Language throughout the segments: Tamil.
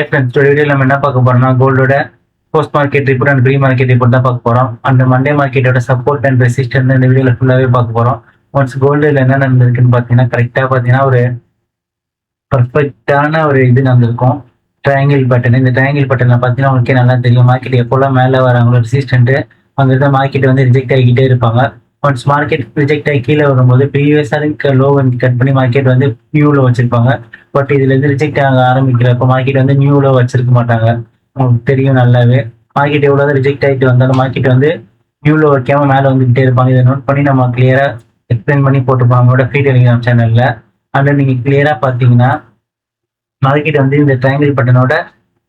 ஹாய் ஃப்ரெண்ட்ஸ், வீடியோ நம்ம என்ன பார்க்க போறோம்னா கோல்டோட post market report and pre market report தான் பார்க்க போறோம். அந்த மண்டே மார்க்கெட்டோட சப்போர்ட் அண்ட் ரெசிஸ்டன்ஸ் இந்த வீடியோல ஃபுல்லாவே பார்க்க போறோம். ஒன்ஸ் கோல்டுல என்ன நடந்திருக்குன்னு பார்த்தீங்கன்னா கரெக்டாக பார்த்தீங்கன்னா ஒரு பர்ஃபெக்டான ஒரு இது நடந்திருக்கும். Triangle pattern. இந்த ட்ரையாங்கிள் பேட்டர்ல பார்த்தீங்கன்னா உங்களுக்கே நல்லா தெரியும். மார்க்கெட் எப்போல்லாம் மேலே வராங்களோ ரெசிஸ்டன்ட் அங்கே இருந்த மார்க்கெட் வந்து ரிஜெக்ட் ஆகிக்கிட்டே இருப்பாங்க. ஒன்ஸ் மார்க்கெட் ரிஜெக்ட் ஆகி கீழே வரும்போது ப்ரீவியஸாக லோ வந்து கட் பண்ணி மார்க்கெட் வந்து நியூவில் வச்சிருப்பாங்க. பட் இதுல இருந்து ரிஜெக்ட் ஆக ஆரம்பிக்கிறப்ப மார்க்கெட் வந்து நியூவில் வச்சிருக்க மாட்டாங்க. உங்களுக்கு தெரியும் நல்லாவே. மார்க்கெட் எவ்வளவு ரிஜெக்ட் ஆகிட்டு வந்தாலும் மார்க்கெட் வந்து நியூவில் வைக்காம மேலே வந்துகிட்டே இருப்பாங்க. இதை நோட் பண்ணி நம்ம கிளியரா எக்ஸ்பிளைன் பண்ணி போட்டுருப்போம் நம்மளோட ஃப்ரீ டெலிகிராம் சேனல்ல. அதில் நீங்க கிளியரா பார்த்தீங்கன்னா மார்க்கெட் வந்து இந்த ட்ரையாங்கிள் பட்டனோட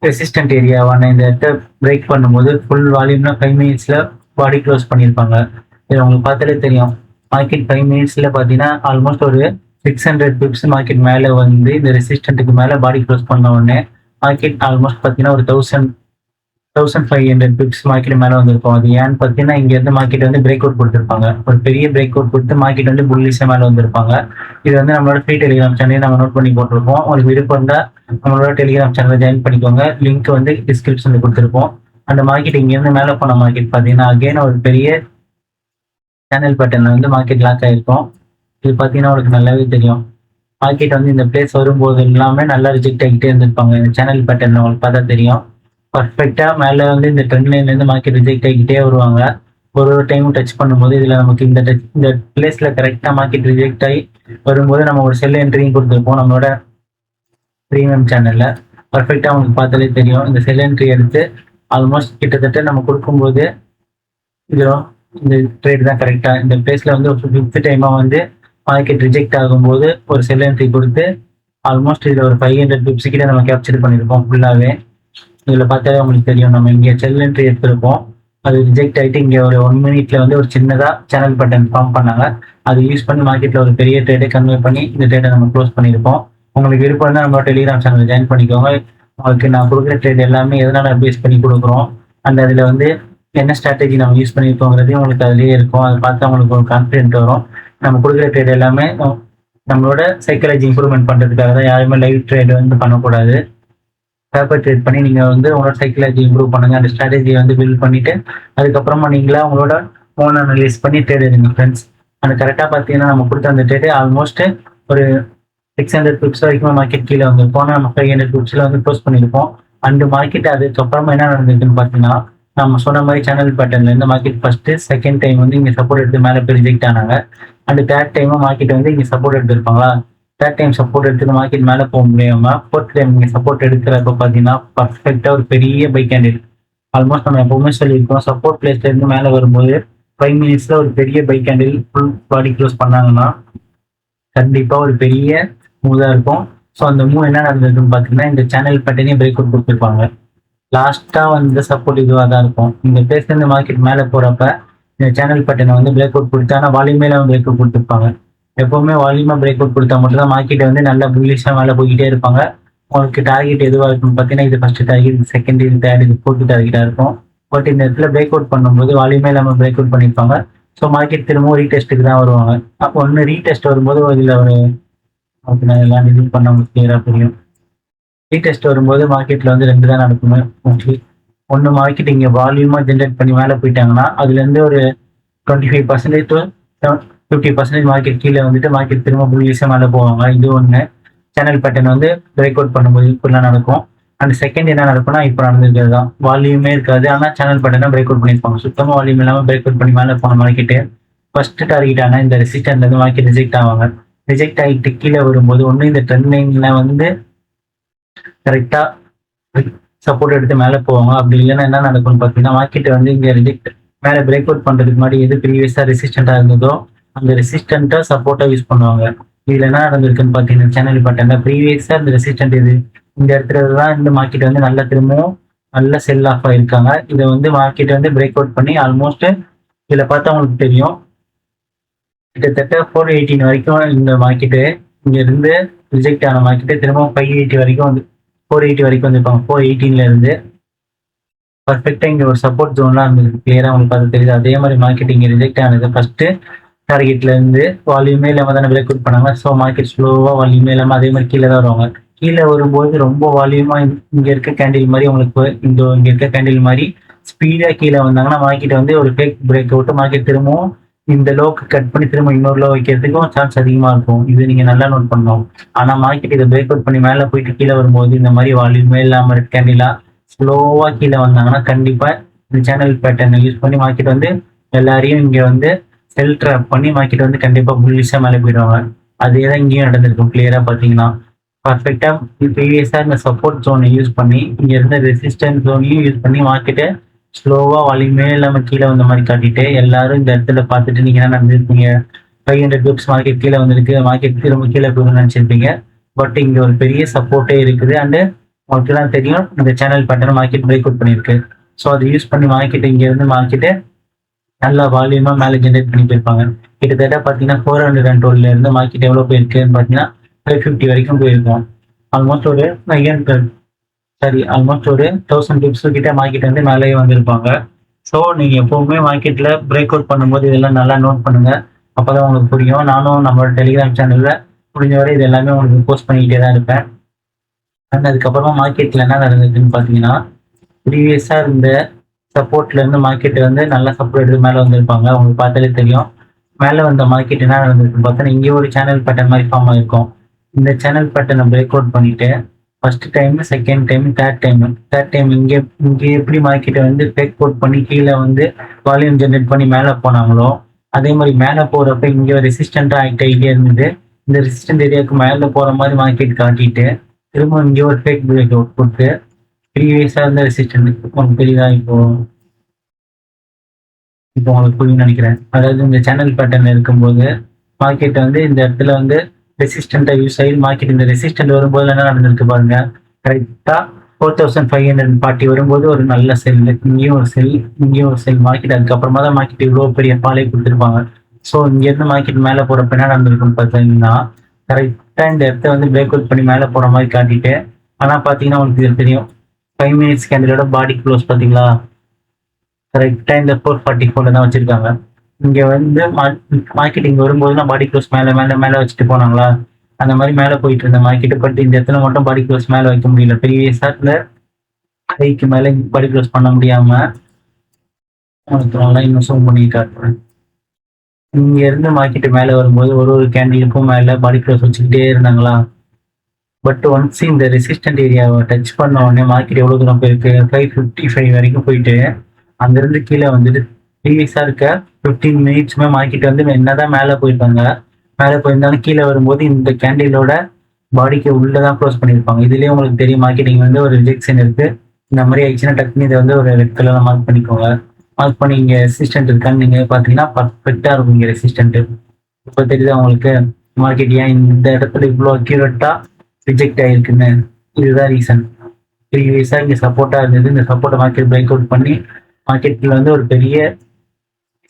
ரெசிஸ்டன்ட் ஏரியாவான இந்த இடத்த பிரேக் பண்ணும்போது ஃபுல் வால்யூம்னா 5 மினிட்ஸ்ல பாடி க்ளோஸ் பண்ணியிருப்பாங்க. இது உங்களுக்கு பார்த்தாலே தெரியும். மார்க்கெட் 5 மினிட்ஸ்ல பார்த்தீங்கன்னா ஆல்மோஸ்ட் ஒரு 600 பிப்ஸ் மார்க்கெட் மேலே வந்து இந்த ரெசிஸ்டன்ட்டுக்கு மேலே பாடி க்ளோஸ் பண்ண உடனே மார்க்கெட் ஆல்மோஸ்ட் பார்த்தீங்கன்னா ஒரு 1500 பிப்ஸ் மார்க்கெட் மேலே வந்திருக்கும். அது ஏன்னு பார்த்தீங்கன்னா இங்க இருந்து மார்க்கெட் வந்து பிரேக் அவுட் கொடுத்துருப்பாங்க. ஒரு பெரிய பிரேக் அவுட் கொடுத்து மார்க்கெட் வந்து புல்லிஷா மேலே வந்திருப்பாங்க. இது வந்து நம்மளோட ஃப்ரீ டெலிகிராம் சேனல் நம்ம நோட் பண்ணி போட்டிருப்போம். உங்களுக்கு விருப்பம் இருந்தால் நம்மளோட டெலிகிராம் சேனலை ஜாயின் பண்ணிக்கோங்க. லிங்க் வந்து டிஸ்கிரிப்ஷன்ல கொடுத்துருப்போம். அந்த மார்க்கெட் இங்கேருந்து மேலே போன மார்க்கெட் பார்த்தீங்கன்னா அகைன் ஒரு பெரிய சேனல் பேட்டர்ல வந்து மார்க்கெட் லாக் ஆயிருக்கும். இது பார்த்தீங்கன்னா உங்களுக்கு நல்லாவே தெரியும். மார்க்கெட் வந்து இந்த பிளேஸ் வரும்போது எல்லாமே நல்லா ரிஜெக்ட் ஆகிட்டே இருந்திருப்பாங்க. இந்த சேனல் பேட்டர்ன் உங்களுக்கு பார்த்தா தெரியும். பர்ஃபெக்டா மேலே வந்து இந்த ட்ரெண்ட் லைன்ல இருந்து மார்க்கெட் ரிஜெக்ட் ஆகிட்டே வருவாங்க. ஒரு டைமும் டச் பண்ணும்போது இதுல நமக்கு இந்த பிளேஸ்ல கரெக்டா மார்க்கெட் ரிஜெக்ட் ஆகி வரும்போது நம்ம ஒரு செல் என்ட்ரியும் கொடுத்துருப்போம் நம்மளோட ப்ரீமியம் சேனல்ல. பர்ஃபெக்டா உங்களுக்கு பார்த்தாலே தெரியும். இந்த செல் என்ட்ரி எடுத்து ஆல்மோஸ்ட் கிட்டத்தட்ட நம்ம கொடுக்கும்போது இதுவும் இந்த ட்ரேட் தான் கரெக்டா இந்த பிளேஸ்ல வந்து ஒரு 5th டைமா வந்து மார்க்கெட் ரிஜெக்ட் ஆகும்போது ஒரு செல் என்ட்ரி கொடுத்து ஆல்மோஸ்ட் இதுல ஒரு 500 பிப்ஸ் கிட்ட நம்ம கேப்சர் பண்ணிருப்போம் ஃபுல்லாவே. இதுல பார்த்தாலே உங்களுக்கு தெரியும். நம்ம இங்க செல் என்ட்ரி எடுத்திருப்போம். அது ரிஜெக்ட் ஆகிட்டு இங்க ஒரு 1 மினிட்ல வந்து ஒரு சின்னதா சேனல் பட்டன் ஃபார்ம் பண்ணாங்க. அது யூஸ் பண்ணி மார்க்கெட்ல ஒரு பெரிய ட்ரேடை கன்வெர்ட் பண்ணி இந்த ட்ரேடை நம்ம க்ளோஸ் பண்ணிருப்போம். உங்களுக்கு விருப்பம் தான் நம்ம டெலிகிராம் சேனல் ஜாயின் பண்ணிக்கோங்க. உங்களுக்கு நான் கொடுக்குற ட்ரேட் எல்லாமே எதனால பேஸ் பண்ணி கொடுக்குறோம், அந்த அதுல வந்து என்ன ஸ்ட்ராட்டஜி நம்ம யூஸ் பண்ணிருக்கோங்கிறதையும் உங்களுக்கு அதுலயே இருக்கும். அதை பார்த்து உங்களுக்கு ஒரு கான்ஃபிடென்ட் வரும். நம்ம கொடுக்குற ட்ரேட் எல்லாமே நம்மளோட சைக்காலஜி இம்ப்ரூவ்மெண்ட் பண்றதுக்காக தான். யாருமே லைவ் ட்ரேட் வந்து பண்ணக்கூடாது. பேப்பர் ட்ரேட் பண்ணி நீங்க வந்து உங்களோட சைக்காலஜி இம்ப்ரூவ் பண்ணுங்க. அந்த ஸ்ட்ராட்டஜியை வந்து பில்ட் பண்ணிட்டு அதுக்கப்புறமா நீங்களா உங்களோட ஓன் அனலைஸ் பண்ணி ட்ரேட் எடுங்க ஃப்ரெண்ட்ஸ். அந்த கரெக்டா பார்த்தீங்கன்னா நம்ம கொடுத்த அந்த ட்ரேட் ஆல்மோஸ்ட் ஒரு 600 பிப்ஸ் வரைக்கும் மார்க்கெட் கீழே வந்திருப்போம். நம்ம 500 பிப்ஸ்ல வந்து க்ளோஸ் பண்ணியிருப்போம். அந்த மார்க்கெட் அதுக்கப்புறமா என்ன நடந்திருக்குன்னு பார்த்தீங்கன்னா நம்ம சொன்ன மாதிரி சேனல் பேட்டர்ன்ல இருந்து மார்க்கெட் ஃபர்ஸ்ட் செகண்ட் டைம் வந்து இங்க சப்போர்ட் எடுத்து மேலே போய் ரிஜெக்ட் ஆனாங்க. அந்த தேர்ட் டைமும் மார்க்கெட் வந்து இங்க சப்போர்ட் எடுத்திருப்பாங்களா. தேர்ட் டைம் சப்போர்ட் எடுத்து மார்க்கெட் மேலே போக முடியாம ஃபோர்த் டைம் இங்க சப்போர்ட் எடுக்கிறப்ப பார்த்தீங்கன்னா பர்ஃபெக்டா ஒரு பெரிய பை கேண்டில். ஆல்மோஸ்ட் நம்ம எப்பவுமே சொல்லியிருக்கோம் சப்போர்ட் பிளேஸ்ல இருந்து மேலே வரும்போது 5 மினிட்ஸ்ல ஒரு பெரிய பை கேண்டில் ஃபுல் பாடி க்ளோஸ் பண்ணாங்கன்னா கண்டிப்பா ஒரு பெரிய மூவ் தான் இருக்கும். ஸோ அந்த மூவ் என்ன நடந்ததுன்னு பார்த்தீங்கன்னா இந்த சேனல் பேட்டர்னே பிரேக் அவுட் கொடுத்துருப்பாங்க. லாஸ்டா வந்து சப்போர்ட் இதுவாக தான் இருக்கும். இந்த பிளேஸ்ல இருந்து மார்க்கெட் மேலே போறப்ப இந்த சேனல் பேட்டர்னை வந்து பிரேக் அவுட் கொடுத்தா ஆனால் வால்யூம் மேல பிரேக் அவுட் கொடுத்துருப்பாங்க. எப்பவுமே வால்யூமா பிரேக் அவுட் கொடுத்தா மட்டும் தான் மார்க்கெட் வந்து நல்லா புல்லிஷா மேலே போய்கிட்டே இருப்பாங்க. உங்களுக்கு டார்கெட் எதுவாக இருக்குன்னு பார்த்தீங்கன்னா இது ஃபர்ஸ்ட் டார்கெட், இது செகண்ட், இது தேர்ட், இது ஃபோர்த் டார்கெட்டா இருக்கும். பட் இந்த இடத்துல பிரேக் அவுட் பண்ணும்போது வால்யூமே இல்லாமல் பிரேக் அவுட் பண்ணியிருப்பாங்க. ஸோ மார்க்கெட் திரும்பவும் ரீடெஸ்ட்டுக்கு தான் வருவாங்க. அப்போ ஒன்று ரீடெஸ்ட் வரும்போது இதுல ஒரு நான் எல்லாம் இது பண்ண கிளியரா புரியும். ரீடெஸ்ட் வரும்போது மார்க்கெட்ல வந்து 2 தான் நடக்குமே மோஸ்ட்லி. ஒன்று மார்க்கெட் இங்கே வால்யூமா ஜென்ரேட் பண்ணி மேலே போயிட்டாங்கன்னா அதுலேருந்து ஒரு 25% to 50% மார்க்கெட் கீழே வந்துட்டு மார்க்கெட் திரும்ப புல்லிஷா மேலே போவாங்க. இது ஒன்று. சேனல் பேட்டர்ன் வந்து பிரேக் அவுட் பண்ணும்போது இப்படிலாம் நடக்கும். அந்த செகண்ட் என்ன நடக்கும்னா இப்போ நடந்திருக்கிறது தான். வால்யூமே இருக்காது ஆனால் சேனல் பேட்டர்னா பிரேக் அவுட் பண்ணியிருப்பாங்க. சுத்தமாக வால்யூம் இல்லாமல் பிரேக் அவுட் பண்ணி மேலே போன மார்க்கெட்டு ஃபர்ஸ்ட் டார்கெட் ஆனால் இந்த ரெசிஸ்டன்ட்ல இருந்து மார்க்கெட் ரிஜெக்ட் ஆவாங்க. ரிஜெக்ட் ஆகிட்டு கீழே வரும்போது ஒன்று இந்த ட்ரெண்ட் லைன்ல வந்து கரெக்டா சப்போர்ட் எடுத்து மேலே போவாங்க. அப்படி இல்லைன்னா என்ன நடக்கும்னு பார்த்தீங்கன்னா மார்க்கெட் வந்து இங்க ரிஜெக்ட் மேலே பிரேக் அவுட் பண்றதுக்கு முன்னாடி எது ப்ரீவியஸா ரெசிஸ்டண்டா இருந்ததோ அந்த ரெசிஸ்டன்ட்டை சப்போர்ட்டா யூஸ் பண்ணுவாங்க. இதுல என்ன நடந்திருக்குன்னு பார்த்தீங்கன்னா சேனல் பட்டன்ல ப்ரீவியஸா இந்த ரெசிஸ்டன்ட் இது இந்த இடத்துல தான் இந்த மார்க்கெட் வந்து நல்லா திரும்பவும் நல்ல செல் ஆஃப் ஆயிருக்காங்க. இதை வந்து மார்க்கெட் வந்து பிரேக் அவுட் பண்ணி ஆல்மோஸ்ட் இதுல பார்த்தா உங்களுக்கு தெரியும் கிட்டத்தட்ட 418 வரைக்கும் இந்த மார்க்கெட்டு இங்க இருந்து ரிஜெக்ட் ஆன மார்க்கெட்டு திரும்ப 580 வரைக்கும் வந்து 480 வரைக்கும் வந்துருப்பாங்க. 418ல இருந்து பர்ஃபெக்டா இங்க ஒரு சப்போர்ட் ஜோன்லாம் இருந்தது கிளியரா உங்களுக்கு பார்த்து தெரியுது. அதே மாதிரி மார்க்கெட் இங்க ரிஜெக்ட் ஆனது ஃபர்ஸ்ட் டார்கெட்ல இருந்து வால்யூமே இல்லாம தானே பிரேக் அவுட் பண்ணாங்க. ஸோ மார்க்கெட் ஸ்லோவா வால்யூமே இல்லாம அதே மாதிரி கீழே தான் வருவாங்க. கீழே வரும்போது ரொம்ப வால்யூமா இங்க இருக்க கேண்டில் மாதிரி உங்களுக்கு இங்க இருக்க கேண்டில் மாதிரி ஸ்பீடா கீழே வந்தாங்கன்னா மார்க்கெட் வந்து ஒரு ஃபேக் பிரேக் அவுட் மார்க்கெட் திரும்பவும் இந்த லோக்கு கட் பண்ணி திரும்ப இன்னொரு லோ வைக்கிறதுக்கும் சான்ஸ் அதிகமா இருக்கும். இது நீங்க நல்லா நோட் பண்ணணும். ஆனா மார்க்கெட் இதை பிரேக் அவுட் பண்ணி மேல போயிட்டு கீழே வரும்போது இந்த மாதிரி வால்யூமே இல்லாம ரெட் கேண்டிலா ஸ்லோவா கீழே வந்தாங்கன்னா கண்டிப்பா இந்த சேனல் பேட்டர்னை யூஸ் பண்ணி மார்க்கெட் வந்து எல்லாரையும் இங்க வந்து செல் ட்ராப் பண்ணி மார்க்கெட் வந்து கண்டிப்பா புல்லிஷா மேலே போயிடுவாங்க. அதே தான் இங்கேயும் நடந்திருக்கும். கிளியரா பாத்தீங்கன்னா பர்ஃபெக்டா ப்ரீவியஸா இந்த சப்போர்ட் ஜோனை யூஸ் பண்ணி இங்க இருந்த ரெசிஸ்டன்ஸ் ஜோனையும் யூஸ் பண்ணி மார்க்கெட்டை ஸ்லோவா வலிமே இல்லாம கீழே வந்த மாதிரி காட்டிட்டு எல்லாரும் இந்த இடத்துல பார்த்துட்டு நீங்க என்ன நடந்திருப்பீங்க, 500 பிப்ஸ் மார்க்கெட் கீழே வந்திருக்கு, மார்க்கெட் திரும்ப கீழே போகணும்னு நினைச்சிருப்பீங்க. பட் இங்க ஒரு பெரிய சப்போர்ட்டே இருக்குது அண்ட் உங்களுக்கு தான் தெரியும் இந்த channel pattern market break out பண்ணிருக்கு. ஸோ அதை யூஸ் பண்ணி மார்க்கெட் இங்க இருந்து மார்க்கெட்டு நல்லா வால்யூமா மேலே ஜென்ரேட் பண்ணி போயிருப்பாங்க. கிட்டத்தட்ட பார்த்தீங்கன்னா 412ல இருந்து மார்க்கெட் எவ்வளோ போயிருக்குன்னு பார்த்தீங்கன்னா 550 வரைக்கும் போயிருக்கும். ஆல்மோஸ்ட் ஒரு ஆல்மோஸ்ட் ஒரு 1000 பிப்ஸ் கிட்ட மார்க்கெட் வந்து மேலேயே வந்திருப்பாங்க. ஸோ நீங்க எப்பவுமே மார்க்கெட்ல பிரேக் அவுட் பண்ணும்போது இதெல்லாம் நல்லா நோட் பண்ணுங்க. அப்பதான் உங்களுக்கு புரியும். நானும் நம்மளோட டெலிகிராம் சேனல்ல முடிஞ்ச வரை இது எல்லாமே உங்களுக்கு போஸ்ட் பண்ணிக்கிட்டே தான் இருப்பேன். அண்ட் அதுக்கப்புறமா மார்க்கெட்ல என்ன நடந்ததுன்னு பார்த்தீங்கன்னா ப்ரீவியஸா இருந்த சப்போர்ட்ல இருந்து மார்க்கெட் வந்து நல்லா சப்போர்ட் எடுத்து மேலே வந்திருப்பாங்க. உங்களுக்கு பார்த்தாலே தெரியும். மேலே வந்த மார்க்கெட் என்ன நடந்திருக்குன்னு பார்த்தீங்கன்னா இங்கே ஒரு சேனல் பேட்டர்ன் மாதிரி ஃபார்ம் ஆயிருக்கும். இந்த சேனல் பேட்டர்னை பிரேக் அவுட் பண்ணிட்டு first time, second time, third time இங்கே எப்படி மார்க்கெட்டை வந்து பிரேக் அவுட் பண்ணி கீழே வந்து வால்யூம் ஜென்ரேட் பண்ணி மேலே போனாங்களோ அதே மாதிரி மேலே போறப்ப இங்கே ரெசிஸ்டண்டா ஆகிட்டே இருந்தது. இந்த ரெசிஸ்டன்ட் ஏரியாவுக்கு மேலே போற மாதிரி மார்க்கெட் காட்டிட்டு திரும்ப இங்கே ஒரு ஃபேக் பிரேக் அவுட் கொடுத்து ப்ரீவியஸா இருந்த ரெசிஸ்டன்ட் உங்களுக்கு தெரியுதா இப்போ உங்களுக்கு புரியும்னு நினைக்கிறேன். அதாவது இந்த சேனல் பேட்டர்ன் இருக்கும்போது மார்க்கெட் வந்து இந்த இடத்துல வந்து ரெசிஸ்டண்டா யூஸ் ஆகி மார்க்கெட் இந்த ரெசிஸ்டன்ட் வரும்போது என்ன நடந்திருக்கு பாருங்க. கரெக்டா 4540 வரும்போது ஒரு நல்ல செல், இங்கேயும் ஒரு செல் மார்க்கெட். அதுக்கப்புறமா தான் மார்க்கெட் இவ்வளவு பெரிய பாலை கொடுத்துருப்பாங்க. ஸோ இங்க இருந்து மார்க்கெட் மேல போறப்ப என்ன நடந்திருக்குன்னு பார்த்தீங்கன்னா கரெக்டா இந்த இடத்த வந்து பிரேக் அவுட் பண்ணி மேல போற மாதிரி காட்டிட்டு ஆனா பாத்தீங்கன்னா உங்களுக்கு இது தெரியும் 5 மினிட்ஸ் கேண்டிலோட பாடி க்ளோஸ் பாத்தீங்களா கரெக்டா இந்த 444 தான் வச்சிருக்காங்க. இங்க வந்து மார்க்கெட் இங்க வரும்போதுலாம் பாடி க்ளோஸ் மேல மேல மேல வச்சுட்டு போனாங்களா அந்த மாதிரி மேல போயிட்டு இருந்த மார்க்கெட். பட் இந்த இடத்துல மட்டும் பாடி க்ளோஸ் மேல வைக்க முடியல. ப்ரீவியஸால ஹைக்கு மேல பாடி க்ளோஸ் பண்ண முடியாம உங்களுக்கு நல்லா இன்னும் ஜூம் பண்ணி காட்டுறேன். இங்க இருந்து மார்க்கெட் மேல வரும்போது ஒரு கேண்டிலுக்கும் மேல பாடி க்ளோஸ் வச்சுக்கிட்டே இருந்தாங்களா. பட் ஒன்ஸ் இந்த ரெசிஸ்டன்ட் ஏரியாவை டச் பண்ண உடனே மார்க்கெட் எவ்வளவு தூரம் போயிருக்கு, 555 வரைக்கும் போயிட்டு அங்கிருந்து கீழே வந்துட்டு ப்ரீவியஸா இருக்க 15 மினிட்ஸுமே மார்க்கெட் வந்து என்னதான் மேலே போயிருப்பாங்க. மேலே போயிருந்தாலும் கீழே வரும்போது இந்த கேண்டிலோட பாடிக்கு உள்ளதான் க்ளோஸ் பண்ணியிருப்பாங்க. இதுலயே உங்களுக்கு தெரியும் மார்க்கெட்டிங் வந்து ஒரு ரிஜெக்ஷன் இருக்கு. இந்த மாதிரி ஆயிடுச்சுன்னா டக்குனு இதை வந்து ஒரு ரெட் கலர்ல மார்க் பண்ணிக்கோங்க. மார்க் பண்ணி இங்க ரெசிஸ்டன்ட் இருக்கான்னு நீங்க பாத்தீங்கன்னா பர்ஃபெக்டா இருக்கும் இங்க ரெசிஸ்டன்ட். இப்போ தெரியுதா உங்களுக்கு மார்க்கெட் ஏன் இந்த இடத்துல இவ்வளோ அக்யூரேட்டா ரிஜெக்ட் ஆயிருக்குன்னு. இதுதான் ரீசன். ப்ரீவியஸா இங்க சப்போர்ட்டா இருந்தது. இந்த சப்போர்ட்டை மார்க்கெட் பிரேக் அவுட் பண்ணி மார்க்கெட்ல வந்து ஒரு பெரிய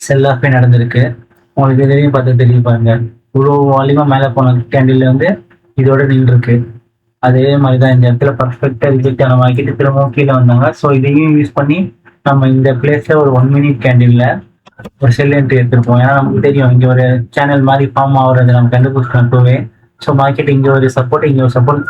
செல் ஆஃபே நடந்திருக்கு. உங்களுக்கு இதையும் பார்த்து தெரியும் பாருங்க. இவ்வளோ வால்யூமா மேலே போன கேண்டில் வந்து இதோட நின்று இருக்கு. அதே மாதிரி தான் இந்த இடத்துல பர்ஃபெக்டா ரிஜெக்ட் ஆன மார்க்கெட் திரும்பவும் கீழே வந்தாங்க. ஸோ இதையும் யூஸ் பண்ணி நம்ம இந்த பிளேஸ்ல ஒரு 1 மினிட் கேண்டில்ல ஒரு செல் என்ட்ரி எடுத்திருப்போம். ஏன்னா நமக்கு தெரியும் இங்க ஒரு சேனல் மாதிரி ஃபார்ம் ஆகுறது நம்ம கண்டுபிடிச்சோம் இப்பவே. ஸோ மார்க்கெட் இங்க ஒரு சப்போர்ட், இங்க ஒரு சப்போர்ட்,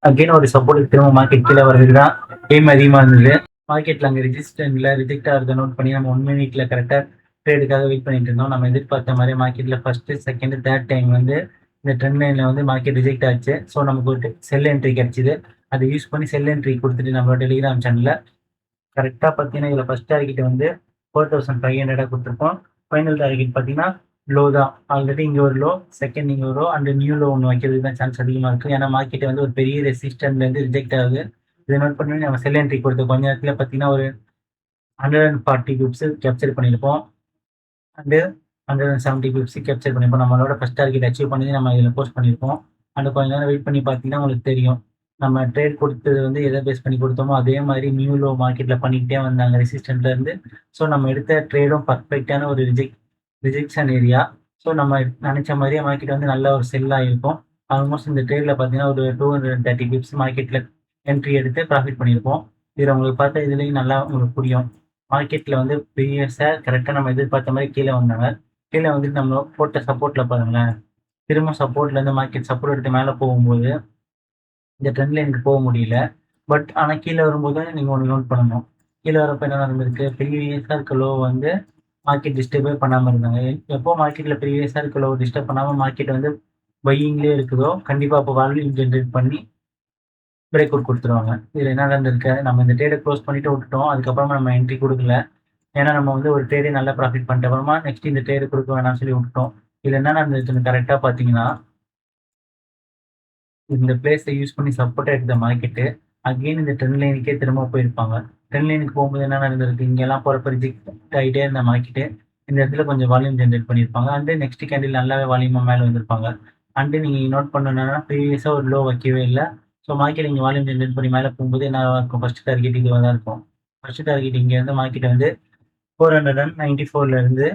அகைன் ஒரு சப்போர்ட், திரும்ப மார்க்கெட் கீழே வர்றதுக்கு தான் எய்ம் அதிகமா இருந்தது. மார்க்கெட்ல அங்கே ரெஜிஸ்டன்ட்ல ரிஜெக்ட் ஆகிறத நோட் பண்ணி நம்ம 1 மினிட்ல கரெக்டா ட்ரேடுக்காக வெயிட் பண்ணிட்டு இருந்தோம். நம்ம எதிர்பார்த்த மாதிரி மார்க்கெட்ல ஃபர்ஸ்ட், செகண்ட், தேர்ட் டைம் வந்து இந்த ட்ரெண்ட் லைன்ல வந்து மார்க்கெட் ரிஜெக்ட் ஆச்சு. ஸோ நமக்கு ஒரு செல் என்ட்ரி கிடைச்சிது. அதை யூஸ் பண்ணி செல் என்ட்ரி கொடுத்துட்டு நம்மளோட டெலிகிராம் சேனல்ல கரெக்டா பார்த்தீங்கன்னா இதுல ஃபர்ஸ்ட் டார்கெட் வந்து 4500 கொடுத்துருப்போம். ஃபைனல் டார்கெட் பார்த்தீங்கன்னா லோ தான். ஆல்ரெடி இங்க ஒரு லோ, செகண்ட் இங்க ஒரு லோ அண்ட் நியூ லோ ஒன்று வைக்கிறதுக்கு தான் சான்ஸ் அதிகமா இருக்கு. ஏன்னா மார்க்கெட் வந்து ஒரு பெரிய ரெசிஸ்டன்ட்ல இருந்து ரிஜெக்ட் ஆகுது. இதை நோட் பண்ணி நம்ம செல் என்ட்ரி கொடுத்த கொஞ்ச நேரத்துல பார்த்தீங்கன்னா ஒரு 140 பிப்ஸ் கேப்சர் பண்ணியிருப்போம் அண்டு 170 பிப்ஸ் கேப்சர் பண்ணியிருப்போம். நம்மளோட ஃபர்ஸ்ட் டார்கெட் அச்சீவ் பண்ணி நம்ம இதில் போஸ்ட் பண்ணியிருப்போம். அண்ட் கொஞ்ச நேரம் வெயிட் பண்ணி பார்த்தீங்கன்னா உங்களுக்கு தெரியும் நம்ம ட்ரேட் கொடுத்தது வந்து எதை பேஸ் பண்ணி கொடுத்தோமோ அதே மாதிரி நியூ லோ மார்க்கெட்ல பண்ணிக்கிட்டே வந்தாங்க ரெசிஸ்டன்ட்ல இருந்து. ஸோ நம்ம எடுத்த ட்ரேடும் பர்ஃபெக்டான ஒரு ரிஜெக்ஷன் ஏரியா. ஸோ நம்ம நினைச்ச மாதிரியே மார்க்கெட் வந்து நல்ல ஒரு செல்லாக இருக்கும். ஆல்மோஸ்ட் இந்த ட்ரேட்ல பார்த்தீங்கன்னா ஒரு 230 பிப்ஸ் மார்க்கெட்ல என்ட்ரி எடுத்து ப்ராஃபிட் பண்ணியிருப்போம். இதில் உங்களுக்கு பார்த்தா இதுலேயும் நல்லா உங்களுக்கு புரியும். மார்க்கெட்ல வந்து ப்ரீவியஸா கரெக்டாக நம்ம எதிர்பார்த்த மாதிரி கீழே வந்தாங்க. கீழே வந்துட்டு நம்ம போட்ட சப்போர்ட்ல பாருங்களேன். திரும்ப சப்போர்ட்ல இருந்து மார்க்கெட் சப்போர்ட் எடுத்து மேலே போகும்போது இந்த ட்ரெண்ட் லைனுக்கு போக முடியல. பட் ஆனா கீழ வரும்போது நீங்க ஒண்ணு நோட் பண்ணணும். கீழ வரப்ப என்ன நடந்திருக்கு? ப்ரீவியஸா இருக்க லோ வந்து மார்க்கெட் டிஸ்டர்பே பண்ணாம இருந்தாங்க. எப்போ மார்க்கெட்ல ப்ரீவியஸா இருக்க லோ டிஸ்டர்ப் பண்ணாம மார்க்கெட் வந்து பையிங்லயே இருக்குதோ, கண்டிப்பா அப்போ வால்யூம் ஜெனரேட் பண்ணி பிரேக் அவுட் குடுத்துருவாங்க. இதுல என்ன நடந்திருக்கு? நம்ம இந்த ட்ரேட குளோஸ் பண்ணிட்டு விட்டுட்டோம். அதுக்கப்புறமா நம்ம என்ட்ரி குடுக்கல. ஏன்னா நம்ம வந்து ஒரு ட்ரேடே நல்லா ப்ராஃபிட் பண்ணிட்ட அப்புறமா நெக்ஸ்ட் இந்த ட்ரேடு குடுக்க வேணாம்னு சொல்லி விட்டுட்டோம். இதுல என்ன நடந்துச்சுன்னு கரெக்ட்டா பார்த்தீங்கன்னா, இந்த பிளேஸ யூஸ் பண்ணி சப்போர்ட்டா எடுத்த மார்க்கெட்டு, அகைன் இந்த ட்ரெண்ட் லைனுக்கே திரும்ப போயிருப்பாங்க. ட்ரெண்ட் லைனுக்கு போகும்போது என்ன நடந்திருக்கு? இங்கெல்லாம் போறப்ப ரிஜெக்ட் ஆயிட்டே இருந்த மார்க்கெட்டு, இந்த இடத்துல கொஞ்சம் வால்யூம் ஜெனரேட் பண்ணியிருப்பாங்க. அண்ட் நெக்ஸ்ட் கேண்டில் நல்லாவே வால்யூமா மேல வந்திருப்பாங்க. அண்ட் நீங்க நோட் பண்ணணும்னா ப்ரீவியஸா ஒரு லோ வைக்கவே இல்ல. ஸோ மார்க்கெட் இங்க வால்யூம் ஜெனரேட் பண்ணி மேல போகும்போது என்னவா இருக்கும்? ஃபர்ஸ்ட் டார்கெட் இதுவா தான் இருக்கும். ஃபர்ஸ்ட் டார்கெட் இங்க இருந்து மார்க்கெட் வந்து 494ல இருந்து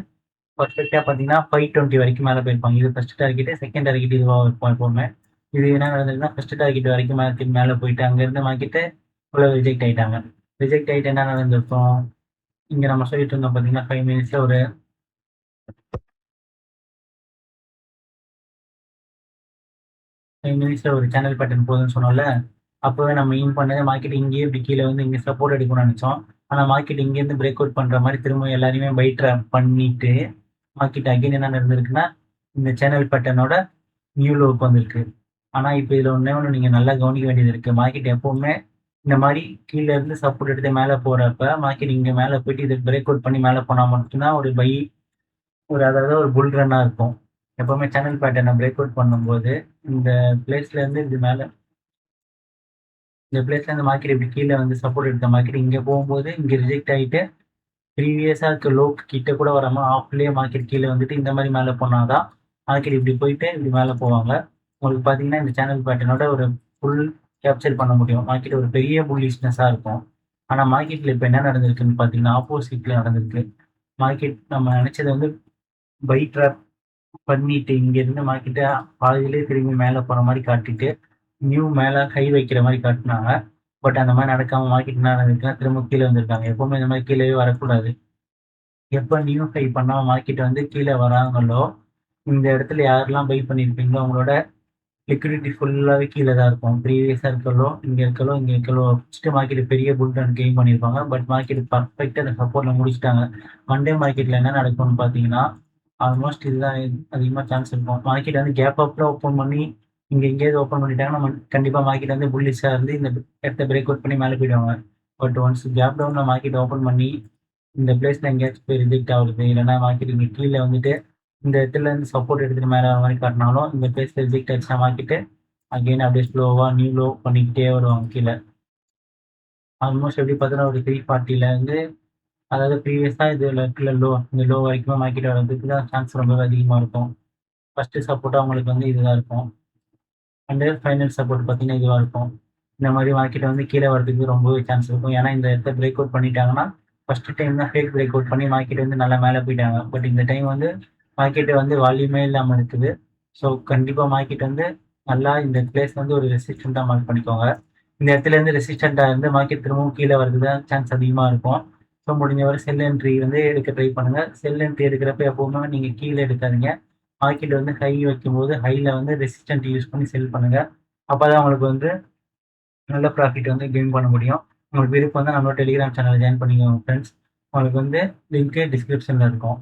பெர்ஃபெக்ட்டா பார்த்தீங்கன்னா, 520 வரைக்கும் மேல போயிருப்பாங்க. இது ஃபர்ஸ்ட் டார்கெட்டு. செகண்ட் டார்கெட் இதுவா இருக்கும் எப்பவுமே. இது என்ன நடந்ததுன்னா, ஃபர்ஸ்ட் டார்கெட் வரைக்கும் மார்க்கெட் மேல போயிட்டு, அங்கருந்து மார்க்கெட்டு உள்ள ரிஜெக்ட் ஆயிட்டாங்க. ரிஜெக்ட் ஆயிட்டு என்ன நடந்திருக்கும்? இங்க நம்ம சொல்லிட்டு இருந்தோம் பார்த்தீங்கன்னா, 5 மினிட்ஸ்ல ஒரு 5 மினிட்ஸ்ல ஒரு சேனல் பேட்டர்ன் போகுதுன்னு சொன்னோம்ல. அப்பவே நம்ம எய்ம் பண்ணது மார்க்கெட் இங்கேயே இப்படி கீழ வந்து இங்க சப்போர்ட் அடிக்கும்னு நெனச்சோம். ஆனா மார்க்கெட் இங்கேருந்து பிரேக் அவுட் பண்ற மாரி திரும்ப எல்லாரையுமே பை ட்ராப் பண்ணிட்டு, மார்க்கெட் அகைன் என்ன நடந்திருக்குன்னா, இந்த சேனல் பேட்டர்னோட நியூ லோவுக்கு வந்திருக்கு. ஆனா, இப்ப இதுல ஒண்ணே ஒண்ணு நீங்க நல்லா கவனிக்க வேண்டியது இருக்கு. மார்க்கெட் எப்பவுமே இந்த மாரி கீழ இருந்து சப்போர்ட் எடுத்து மேல போறப்ப, மார்க்கெட் இங்க மேல போயிட்டு இத பிரேக் அவுட் பண்ணி மேல போனா மட்டும் தான் ஒரு பை அதாவது ஒரு புல் ரன்னா இருக்கும். எப்பவுமே சேனல் பேட்டர்ன பிரேக் அவுட் பண்ணும்போது, இந்த பிளேஸ்ல இருந்து இது மேல இந்த பிளேஸ்ல இருந்து மார்க்கெட் இப்படி கீழ வந்து சப்போர்ட் எடுத்த மார்க்கெட் இங்க போகும்போது, இங்க ரிஜெக்ட் ஆயிட்டு ப்ரீவியஸா இருக்க லோக்கு கிட்ட கூட வராம ஆஃப்லயே மார்க்கெட் கீழ வந்துட்டு இந்த மாரி மேல போனா தான், மார்க்கெட் இப்படி போயிட்டு இப்படி மேல போவாங்க. உங்களுக்கு பார்த்தீங்கன்னா, இந்த சேனல் பேட்டர்னோட ஒரு ஃபுல் கேப்சர் பண்ண முடியும். மார்க்கெட் ஒரு பெரிய புல்லிஷ்னஸா இருக்கும். ஆனா மார்க்கெட்ல இப்ப என்ன நடந்திருக்குன்னு பார்த்தீங்கன்னா, ஆப்போசிட்ல நடந்திருக்கு. மார்க்கெட் நம்ம நெனச்சது வந்து பை ட்ராப் பண்ணிட்டு இங்கருந்து மார்க்கெட்ட பாதியிலேயே திரும்பி மேல போற மாரி காட்டிட்டு, நியூ மேல ஹை வைக்கிற மாரி காட்டுனாங்க. பட் அந்த மாரி நடக்காம மார்க்கெட் என்ன நடந்திருக்குன்னா, திரும்ப கீழ வந்திருக்காங்க. எப்பவுமே இந்த மாரி கீழயே வரக்கூடாது. எப்ப நியூ ஹை பண்ணா மார்க்கெட் வந்து கீழ வராங்களோ, இந்த இடத்துல யாரெல்லாம் பை பண்ணியிருப்பீங்களோ, அவங்களோட லிக்விடிட்டி ஃபுல்லாவே கீழ தான் இருக்கும். ப்ரீவியஸா இருக்க லோ, இங்க இருக்க லோ, இங்க இருக்க லோ வச்சுட்டு மார்க்கெட் பெரிய புல் ரன் கெயின் பண்ணியிருப்பாங்க. பட் மார்க்கெட் பெர்ஃபெக்ட்டா அந்த சப்போர்ட்ல முடிச்சுட்டாங்க. மண்டே மார்க்கெட்ல என்ன நடக்கும்னு பார்த்தீங்கன்னா, ஆல்மோஸ்ட் இதுதான் அதிகமா சான்ஸ் இருக்கும். மார்க்கெட் வந்து கேப் அப்ல ஓப்பன் பண்ணி, இங்க எங்கேயாவது ஓப்பன் பண்ணிட்டாங்கன்னா, நம்ம கண்டிப்பா மார்க்கெட் வந்து புல்லிஷா இருந்து இந்த இடத்த பிரேக் அவுட் பண்ணி மேல போயிடுவாங்க. பட் ஒன்ஸ் கேப் டவுன்ல மார்க்கெட் ஓப்பன் பண்ணி இந்த பிளேஸ்ல எங்கேயாச்சும் போய் ரிஜெக்ட் ஆகுது. இல்லன்னா மார்க்கெட் இங்க கீழ வந்துட்டு, இந்த இடத்துல இருந்து சப்போர்ட் எடுத்துட்டு மேல வர மாரி காட்டினாலும், இந்த பிளேஸ்ல ரிஜெக்ட் ஆயிடுச்சுனா மார்க்கெட்டு, அகைன் அப்படியே ஸ்லோவா நியூ லோ பண்ணிக்கிட்டே வருவாங்க கீழ. ஆல்மோஸ்ட் எப்படி பார்த்தீங்கன்னா, ஒரு 340ல இருந்து அதாவது ப்ரீவியஸா இதுல இருக்குல்ல லோ, இந்த லோ வரைக்குமே மார்க்கெட் வரதுக்கு தான் சான்ஸ் ரொம்பவே அதிகமா இருக்கும். ஃபர்ஸ்ட் சப்போர்ட்டா உங்களுக்கு வந்து இதுதான் இருக்கும். அண்ட் ஃபைனல் சப்போர்ட் பார்த்தீங்கன்னா, இதுவா இருக்கும். இந்த மாரி மார்க்கெட் வந்து கீழ வரதுக்கு ரொம்பவே சான்ஸ் இருக்கும். ஏன்னா, இந்த இடத்த பிரேக் அவுட் பண்ணிட்டாங்கன்னா, ஃபர்ஸ்ட் டைம் தான் ஃபேக் பிரேக் அவுட் பண்ணி மார்க்கெட் வந்து நல்லா மேல போயிட்டாங்க. பட் இந்த டைம் வந்து மார்க்கெட் வந்து வால்யூமே இல்லாம இருக்குது. ஸோ, கண்டிப்பா மார்க்கெட் வந்து நல்லா இந்த பிளேஸ் வந்து ஒரு ரெசிஸ்டன்ட்டா மார்க் பண்ணிக்கோங்க. இந்த இடத்துல இருந்து ரெசிஸ்டன்ட்டா இருந்து மார்க்கெட் திரும்பவும் கீழ வரதுக்கு தான் சான்ஸ் அதிகமா இருக்கும். ஸோ, முடிஞ்ச வரை செல் என்ட்ரி வந்து எடுக்க ட்ரை பண்ணுங்க. செல் என்ட்ரி எடுக்கிறப்ப எப்பவுமே நீங்க கீழ எடுக்காதீங்க. மார்க்கெட் வந்து ஹை வைக்கும்போது, ஹைல வந்து ரெசிஸ்டன்ட் யூஸ் பண்ணி செல் பண்ணுங்க. அப்பதான் உங்களுக்கு வந்து நல்ல ப்ராஃபிட் வந்து கெயின் பண்ண முடியும். உங்களுக்கு விருப்பம் இருந்தா நம்மளோட டெலிகிராம் சேனல்ல ஜாயின் பண்ணிக்கோங்க ஃப்ரெண்ட்ஸ். உங்களுக்கு வந்து லிங்க் டிஸ்கிரிப்ஷன்ல இருக்கும்.